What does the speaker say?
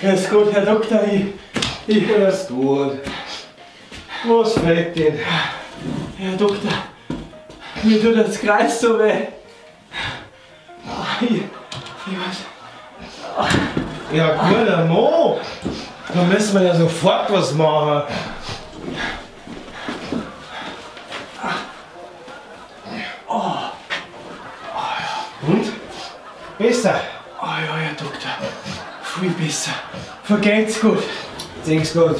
Grüß Gott, Herr Doktor, Grüß Gott. Was fehlt denn? Herr Doktor, mir tut das Kreuz so weh. Ich weiß. Ja, guter Mann. Da müssen wir ja sofort was machen. Und? Besser? Oh ja, Herr Doktor, viel besser. Vergeht's gut. Denk's gut.